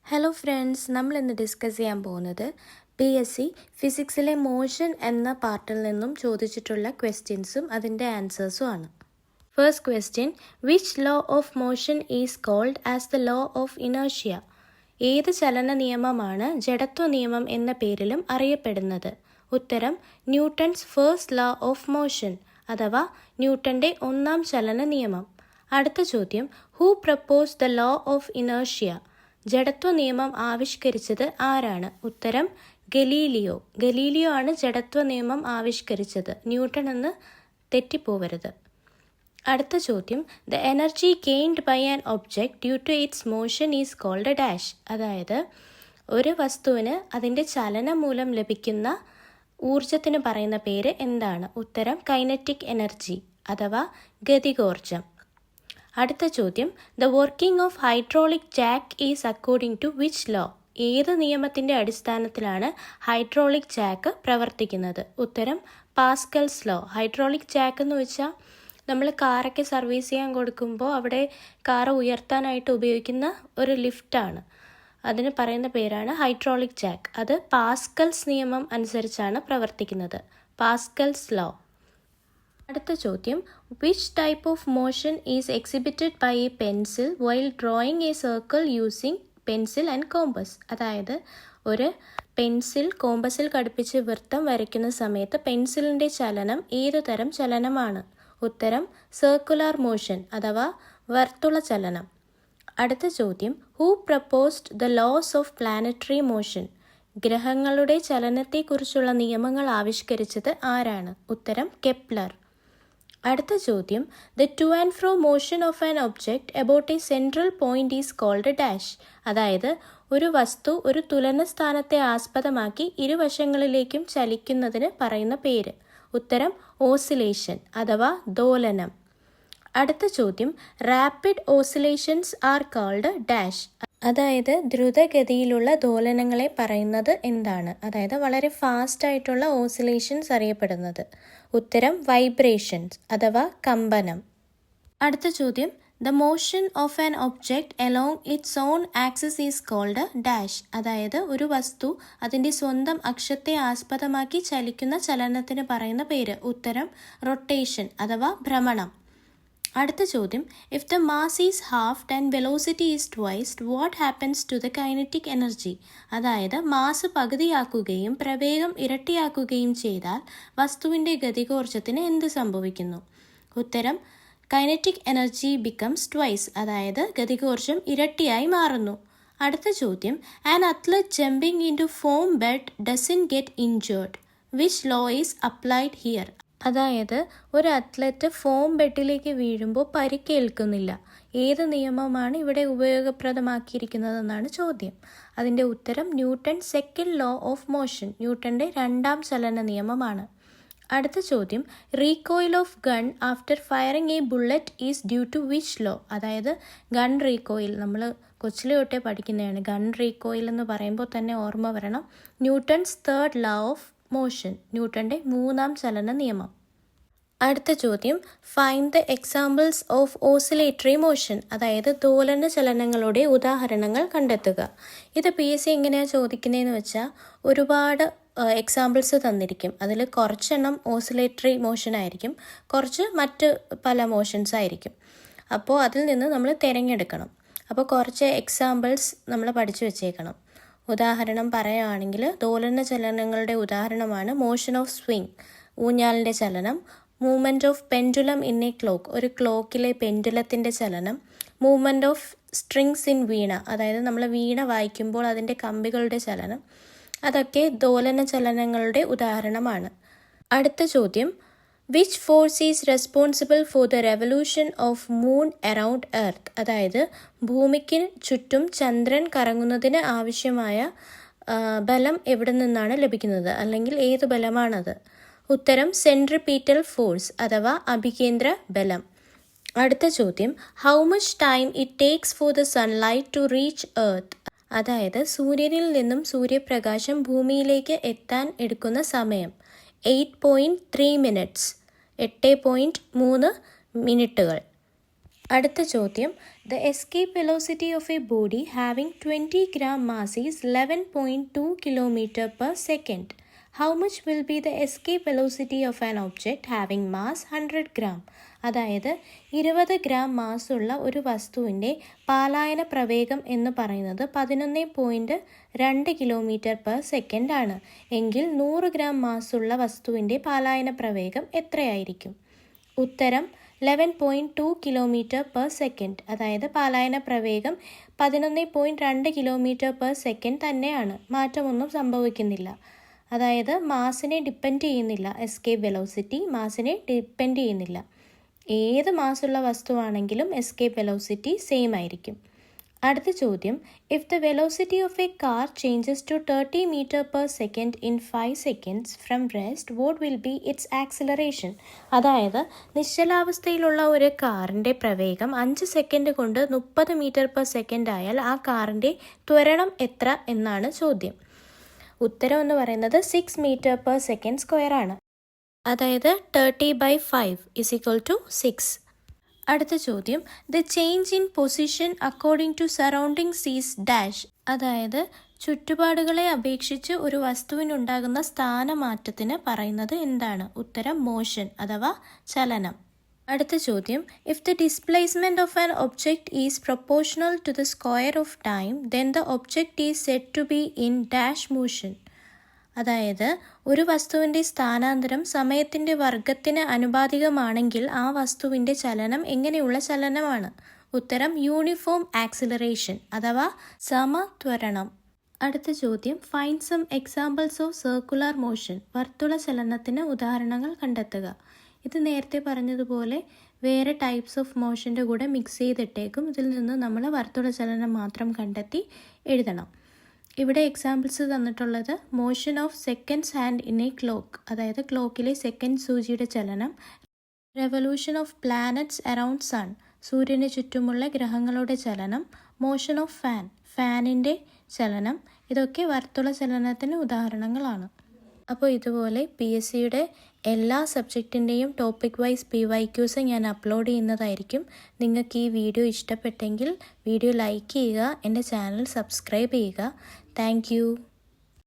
Hello friends, നമ്മൾ ഇന്ന് discuss ചെയ്യാൻ പോകുന്നത് PSC ഫിസിക്സിലെ മോഷൻ എന്ന പാർട്ടിൽ നിന്നും ചോദിച്ചിട്ടുള്ള ക്വസ്റ്റ്യൻസും അതിൻ്റെ ആൻസേഴ്സും ആണ്. First question, which law of motion is called as the law of inertia? ഏത് ചലന നിയമമാണ് ജഡത്വ നിയമം എന്ന പേരിലും അറിയപ്പെടുന്നത്? ഉത്തരം Newton's first law of motion അഥവാ ന്യൂട്ടൻ്റെ ഒന്നാം ചലന നിയമം. അടുത്ത ചോദ്യം, who propose the law of inertia? ജഡത്വ നിയമം ആവിഷ്കരിച്ചത് ആരാണ്? ഉത്തരം ഗലീലിയോ ആണ് ജഡത്വ നിയമം ആവിഷ്കരിച്ചത്. ന്യൂട്ടൺ എന്ന് തെറ്റിപ്പോവരുത്. അടുത്ത ചോദ്യം, the energy gained by an object due to its motion is called a dash. അതായത് ഒരു വസ്തുവിന് അതിൻ്റെ ചലനം മൂലം ലഭിക്കുന്ന ഊർജത്തിന് പറയുന്ന പേര് എന്താണ്? ഉത്തരം കൈനറ്റിക് എനർജി അഥവാ ഗതികോർജം. അടുത്ത ചോദ്യം, the working of hydraulic jack is according to which law? ഏത് നിയമത്തിൻ്റെ അടിസ്ഥാനത്തിലാണ് ഹൈഡ്രോളിക് ജാക്ക് പ്രവർത്തിക്കുന്നത്? ഉത്തരം പാസ്കൽസ് ലോ. ഹൈഡ്രോളിക് ജാക്ക് എന്ന് വെച്ചാൽ നമ്മൾ കാറൊക്കെ സർവീസ് ചെയ്യാൻ കൊടുക്കുമ്പോൾ അവിടെ കാറ് ഉയർത്താനായിട്ട് ഉപയോഗിക്കുന്ന ഒരു ലിഫ്റ്റാണ്. അതിന് പറയുന്ന പേരാണ് ഹൈഡ്രോളിക് ജാക്ക്. അത് പാസ്കൽസ് നിയമം അനുസരിച്ചാണ് പ്രവർത്തിക്കുന്നത്. Pascal's law. അടുത്ത ചോദ്യം, which type of motion is exhibited by a pencil while drawing a circle using pencil and compass? അതായത് ഒരു പെൻസിൽ കോമ്പസിൽ ഘടിപ്പിച്ച് വൃത്തം വരയ്ക്കുന്ന സമയത്ത് പെൻസിലിൻ്റെ ചലനം ഏതു തരം ചലനമാണ്? ഉത്തരം സർക്കുലർ മോഷൻ അഥവാ വർത്തുള ചലനം. അടുത്ത ചോദ്യം, who proposed the laws of planetary motion? ഗ്രഹങ്ങളുടെ ചലനത്തെക്കുറിച്ചുള്ള നിയമങ്ങൾ ആവിഷ്കരിച്ചത് ആരാണ്? ഉത്തരം കെപ്ലർ. അടുത്ത ചോദ്യം, the to and fro motion of an object about a central point is called dash. അതായത് ഒരു വസ്തു ഒരു തുലന സ്ഥാനത്തെ ആസ്പദമാക്കി ഇരുവശങ്ങളിലേക്കും ചലിക്കുന്നതിന് പറയുന്ന പേര്? ഉത്തരം ഓസിലേഷൻ അഥവാ ദോലനം. അടുത്ത ചോദ്യം, rapid oscillations are called dash. അതായത് ദ്രുതഗതിയിലുള്ള ദോലനങ്ങളെ പറയുന്നത് എന്താണ്? അതായത് വളരെ ഫാസ്റ്റ് ആയിട്ടുള്ള ഓസിലേഷൻസ് അറിയപ്പെടുന്നത്? ഉത്തരം വൈബ്രേഷൻസ് അഥവാ കമ്പനം. അടുത്ത ചോദ്യം, the motion of an object along its own axis is called dash. അതായത് ഒരു വസ്തു അതിൻ്റെ സ്വന്തം അക്ഷത്തെ ആസ്പദമാക്കി ചലിക്കുന്ന ചലനത്തിന് പറയുന്ന പേര്? ഉത്തരം റൊട്ടേഷൻ അഥവാ ഭ്രമണം. അടുത്ത ചോദ്യം, if the mass is halved and velocity is twiced what happens to the kinetic energy? അതായത് മാസ് പകുതിയാക്കുകയും പ്രവേഗം ഇരട്ടിയാക്കുകയും ചെയ്താൽ വസ്തുവിൻ്റെ ഗതികോർജത്തിന് എന്ത് സംഭവിക്കുന്നു? ഉത്തരം കൈനറ്റിക് എനർജി ബിക്കംസ് ട്വൈസ്. അതായത് ഗതികോർജം ഇരട്ടിയായി മാറുന്നു. അടുത്ത ചോദ്യം, an athlete jumping into foam bed doesn't get injured. Which law is applied here? അതായത് ഒരു അത്ലറ്റ് ഫോം ബെഡിലേക്ക് വീഴുമ്പോൾ പരിക്കേൽക്കുന്നില്ല. ഏത് നിയമമാണ് ഇവിടെ ഉപയോഗപ്രദമാക്കിയിരിക്കുന്നതെന്നാണ് ചോദ്യം. അതിൻ്റെ ഉത്തരം Newton second law of motion, ന്യൂട്ടൻ്റെ രണ്ടാം ചലന നിയമമാണ്. അടുത്ത ചോദ്യം, recoil of gun after firing a bullet is due to which law? അതായത് ഗൺ റീകോയിൽ നമ്മൾ കൊച്ചിലെ തൊട്ടേ പഠിക്കുന്നതാണ്. ഗൺ റീകോയിൽ എന്ന് പറയുമ്പോൾ തന്നെ ഓർമ്മ വരണം Newton's third law of motion, ന്യൂട്ടൻ്റെ മൂന്നാം ചലന നിയമം. അടുത്ത ചോദ്യം, find the examples of oscillatory motion. അതായത് ദോലന ചലനങ്ങളുടെ ഉദാഹരണങ്ങൾ കണ്ടെത്തുക. ഇത് PSC എങ്ങനെയാണ് ചോദിക്കുന്നതെന്ന് വെച്ചാൽ ഒരുപാട് എക്സാമ്പിൾസ് തന്നിരിക്കും. അതിൽ കുറച്ചെണ്ണം ഓസിലേറ്ററി മോഷൻ ആയിരിക്കും, കുറച്ച് മറ്റ് പല മോഷൻസ് ആയിരിക്കും. അപ്പോൾ അതിൽ നിന്ന് നമ്മൾ തിരഞ്ഞെടുക്കണം. അപ്പോൾ കുറച്ച് എക്സാമ്പിൾസ് നമ്മൾ പഠിച്ചു വെച്ചേക്കണം. ഉദാഹരണം പറയുകയാണെങ്കിൽ ദോലന ചലനങ്ങളുടെ ഉദാഹരണമാണ് മോഷൻ ഓഫ് സ്വിങ്, ഊഞ്ഞാലിൻ്റെ ചലനം; movement of pendulum in a clock, ഒരു ക്ലോക്കിലെ പെൻഡുലത്തിൻ്റെ ചലനം; മൂവ്മെൻറ്റ് ഓഫ് സ്ട്രിങ്സ് ഇൻ വീണ, അതായത് നമ്മൾ വീണ വായിക്കുമ്പോൾ അതിൻ്റെ കമ്പികളുടെ ചലനം. അതൊക്കെ ദോലന ചലനങ്ങളുടെ ഉദാഹരണമാണ്. അടുത്ത ചോദ്യം, which force is responsible for the revolution of moon around earth? അതായത് ഭൂമിക്ക് ചുറ്റും ചന്ദ്രൻ കറങ്ങുന്നതിന് ആവശ്യമായ ബലം എവിടെ നിന്നാണ് ലഭിക്കുന്നത്, അല്ലെങ്കിൽ ഏത് ബലമാണത്? ഉത്തരം സെൻട്രിപീറ്റൽ ഫോഴ്സ് അഥവാ അഭികേന്ദ്ര ബലം. അടുത്ത ചോദ്യം, how much time it takes for the sunlight to reach earth? അതായത് സൂര്യനിൽ നിന്നും സൂര്യപ്രകാശം ഭൂമിയിലേക്ക് എത്താൻ എടുക്കുന്ന സമയം? 8.3 മിനിറ്റ്സ്, 8.3 മിനിറ്റുകൾ. അടുത്ത ചോദ്യം, the escape velocity of A body having 20 gram mass is 11.2 km/s. How much will be the escape velocity of an object having mass 100 gram? അതായത് 20 ഗ്രാം മാസ് ഉള്ള ഒരു വസ്തുവിൻ്റെ പാലായന പ്രവേഗം എന്ന് പറയുന്നത് 11.2 km/s ആണ്. എങ്കിൽ 100 ഗ്രാം മാസ് ഉള്ള വസ്തുവിൻ്റെ പാലായന പ്രവേഗം എത്രയായിരിക്കും? ഉത്തരം 11.2 km/s. അതായത് പാലായന പ്രവേഗം 11.2 km/s തന്നെയാണ്. മാറ്റമൊന്നും സംഭവിക്കുന്നില്ല. അതായത് മാസിനെ ഡിപ്പെൻഡ് ചെയ്യുന്നില്ല. എസ്കേപ്പ് വെലോസിറ്റി മാസിനെ ഡിപ്പെൻഡ് ചെയ്യുന്നില്ല. ഏത് മാസുള്ള വസ്തുവാണെങ്കിലും എസ്കേപ്പ് വെലോസിറ്റി സെയിം ആയിരിക്കും. അടുത്ത ചോദ്യം, if the velocity of a car changes to 30 m/s in 5 seconds from rest, what will be its acceleration? അതായത് നിശ്ചലാവസ്ഥയിലുള്ള ഒരു കാറിൻ്റെ പ്രവേഗം 5 സെക്കൻഡ് കൊണ്ട് 30 m/s ആയാൽ ആ കാറിൻ്റെ ത്വരണം എത്ര എന്നാണ് ചോദ്യം. ഉത്തരം എന്ന് പറയുന്നത് 6 m/s² ആണ്. അതായത് 30/5 = 6. അടുത്ത ചോദ്യം, the change in position according to surroundings is dash. അതായത് ചുറ്റുപാടുകളെ അപേക്ഷിച്ച് ഒരു വസ്തുവിനുണ്ടാകുന്ന സ്ഥാനമാറ്റത്തിന് പറയുന്നത് എന്താണ്? ഉത്തരം മോഷൻ അഥവാ ചലനം. അടുത്ത ചോദ്യം, if the displacement of an object is proportional to the square of time, then the object is said to be in dash motion. അതായത് ഒരു വസ്തുവിൻ്റെ സ്ഥാനാന്തരം സമയത്തിൻ്റെ വർഗത്തിന് അനുപാതികമാണെങ്കിൽ ആ വസ്തുവിൻ്റെ ചലനം എങ്ങനെയുള്ള ചലനമാണ്? ഉത്തരം യൂണിഫോം ആക്സിലറേഷൻ അഥവാ സമത്വരണം. അടുത്ത ചോദ്യം, find some examples of circular motion. വർത്തുള ചലനത്തിന് ഉദാഹരണങ്ങൾ കണ്ടെത്തുക. ഇത് നേരത്തെ പറഞ്ഞതുപോലെ വേറെ ടൈപ്സ് ഓഫ് മോഷൻ്റെ കൂടെ മിക്സ് ചെയ്തിട്ടേക്കും. ഇതിൽ നിന്ന് നമ്മൾ വർത്തുള ചലനം മാത്രം കണ്ടെത്തി എഴുതണം. ഇവിടെ എക്സാമ്പിൾസ് തന്നിട്ടുള്ളത് motion of seconds hand in a clock, അതായത് ക്ലോക്കിലെ സെക്കൻഡ് സൂചിയുടെ ചലനം. Revolution of planets around sun, സൂര്യന് ചുറ്റുമുള്ള ഗ്രഹങ്ങളുടെ ചലനം. മോഷൻ ഓഫ് ഫാൻ, ഫാനിൻ്റെ ചലനം. ഇതൊക്കെ വർത്തുള ചലനത്തിന് ഉദാഹരണങ്ങളാണ്. അപ്പോൾ ഇതുപോലെ PSCയുടെ എല്ലാ സബ്ജക്റ്റിൻ്റെയും ടോപ്പിക് വൈസ് PYQs ഞാൻ അപ്ലോഡ് ചെയ്യുന്നതായിരിക്കും. നിങ്ങൾക്ക് ഈ വീഡിയോ ഇഷ്ടപ്പെട്ടെങ്കിൽ വീഡിയോ ലൈക്ക് ചെയ്യുക, എൻ്റെ ചാനൽ സബ്സ്ക്രൈബ് ചെയ്യുക. താങ്ക്